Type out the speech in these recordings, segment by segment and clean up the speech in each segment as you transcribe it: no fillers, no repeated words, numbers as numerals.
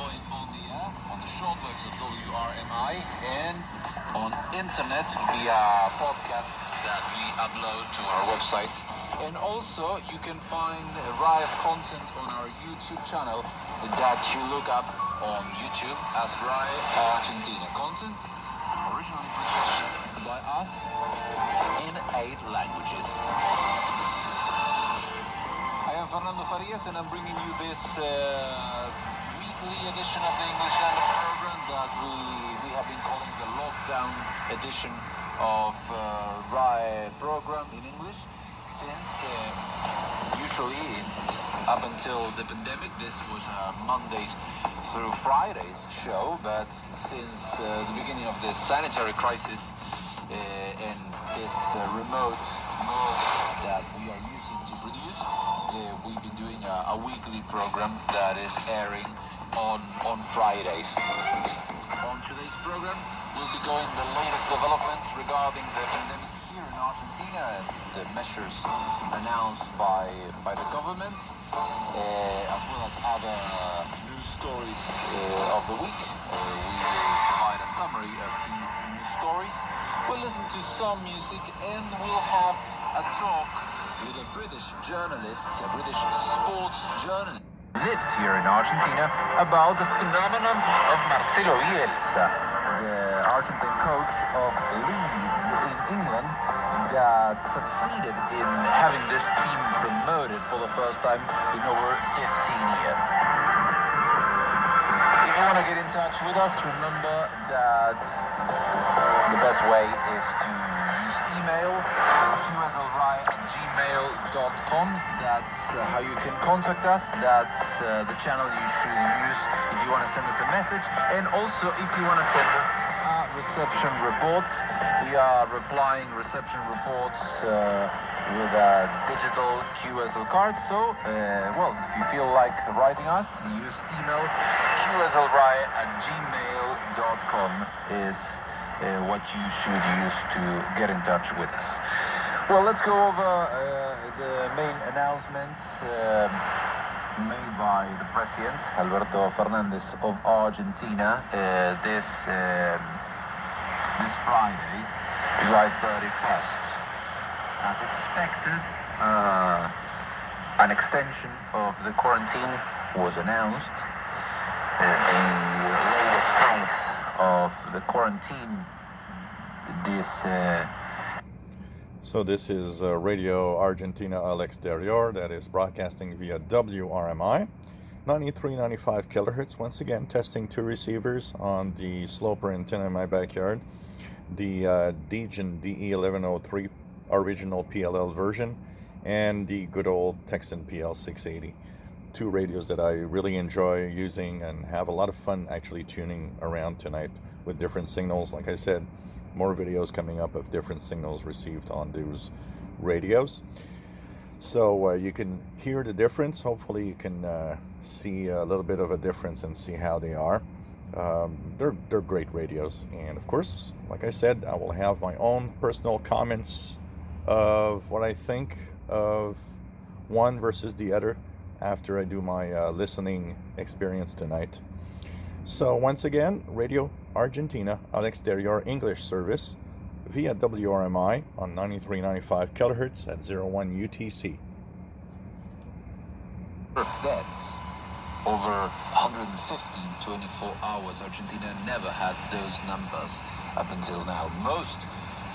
going on the air, on the shortwaves of WRMI, and on internet via podcast that we upload to our website. And also, you can find RAI's content on our YouTube channel that you look up on YouTube as RAI Argentina. Content originally produced by us in 8 languages. I am Fernando Farias, and I'm bringing you this weekly edition of the English language program that we have been calling the lockdown edition of RAI program in English. Since usually up until the pandemic this was a Mondays through Fridays show, but since the beginning of the sanitary crisis and this remote mode that we are using to produce, we've been doing a weekly program that is airing on Fridays. On today's program we'll be going the latest developments regarding the pandemic here in Argentina and the measures announced by the government, as well as other news stories of the week. We will provide a summary of these news stories. We'll listen to some music, and we'll have a talk with a British journalist, a British sports journalist lives here in Argentina, about the phenomenon of Marcelo Bielsa, the Argentine coach of Leeds in England, that succeeded in having this team promoted for the first time in over 15 years. If you want to get in touch with us, remember that the best way is to use email, qslrai@gmail.com. That's how you can contact us. That's the channel you should use if you want to send us a message. And also if you want to send us reception reports. We are replying reception reports with a digital QSL card. So, well, if you feel like writing us, use email qslrai@gmail.com is what you should use to get in touch with us. Well, let's go over the main announcements made by the President, Alberto Fernandez of Argentina, this Friday, July 31st. As expected, an extension of the quarantine was announced. The latest phase of the quarantine, So this is Radio Argentina al Exterior, that is broadcasting via WRMI, 9395 kilohertz. Once again, testing 2 receivers on the Sloper antenna in my backyard, the Degen DE1103 original PLL version, and the good old Texan PL680. 2 radios that I really enjoy using and have a lot of fun actually tuning around tonight with different signals. Like I said, more videos coming up of different signals received on those radios. So you can hear the difference. Hopefully you can see a little bit of a difference and see how they are. They're great radios. And of course, like I said, I will have my own personal comments of what I think of one versus the other after I do my listening experience tonight. So once again, Radio Argentina al Exterior English service via WRMI on 9395 kilohertz at 01 UTC. Deaths over 150 in 24 hours. Argentina never had those numbers up until now. Most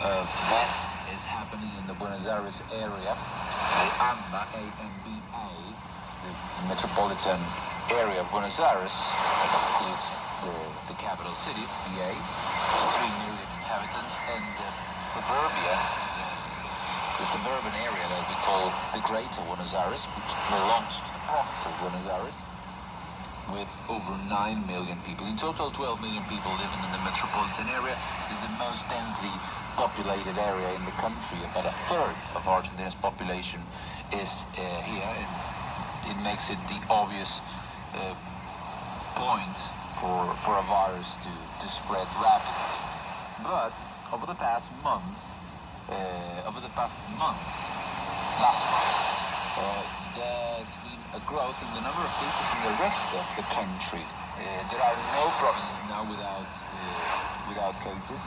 of this is happening in the Buenos Aires area, the AMBA, A-M-B-A, the metropolitan area of Buenos Aires, includes the capital city, BA, 3 million inhabitants, and suburbia, the suburban area that we call the Greater Buenos Aires, which belongs to the province of Buenos Aires, with over 9 million people. In total, 12 million people living in the metropolitan area. Is the most densely populated area in the country. About a third of Argentina's population is here, and it makes it the obvious point for a virus to spread rapidly. But over the past month, last month, there's been a growth in the number of cases in the rest of the country. There are no provinces now without cases.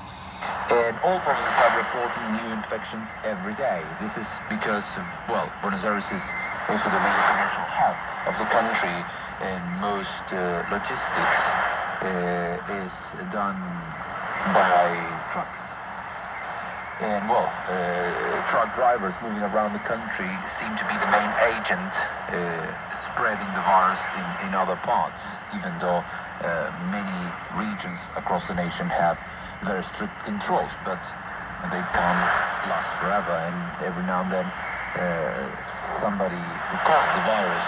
And all provinces are reporting new infections every day. This is because, well, Buenos Aires is also the main commercial hub of the country, and most logistics is done by trucks. And, well, truck drivers moving around the country seem to be the main agent spreading the virus in other parts, even though many regions across the nation have very strict controls, but they can't last forever, and every now and then somebody who caused the virus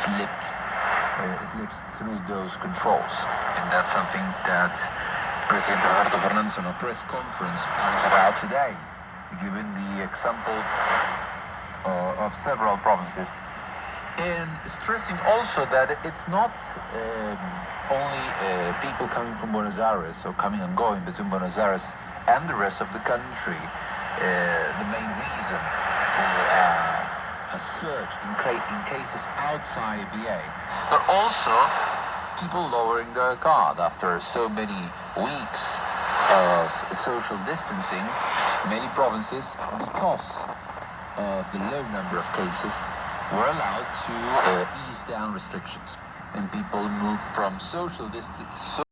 slips through those controls, and that's something that President Alberto Fernández on a press conference pointed out today, giving the example of several provinces, and stressing also that it's not only people coming from Buenos Aires or coming and going between Buenos Aires and the rest of the country the main reason for a surge in cases outside BA, but also people lowering their guard after so many weeks of social distancing. Many provinces, because of the low number of cases, were allowed to ease down restrictions, and people moved from social distance.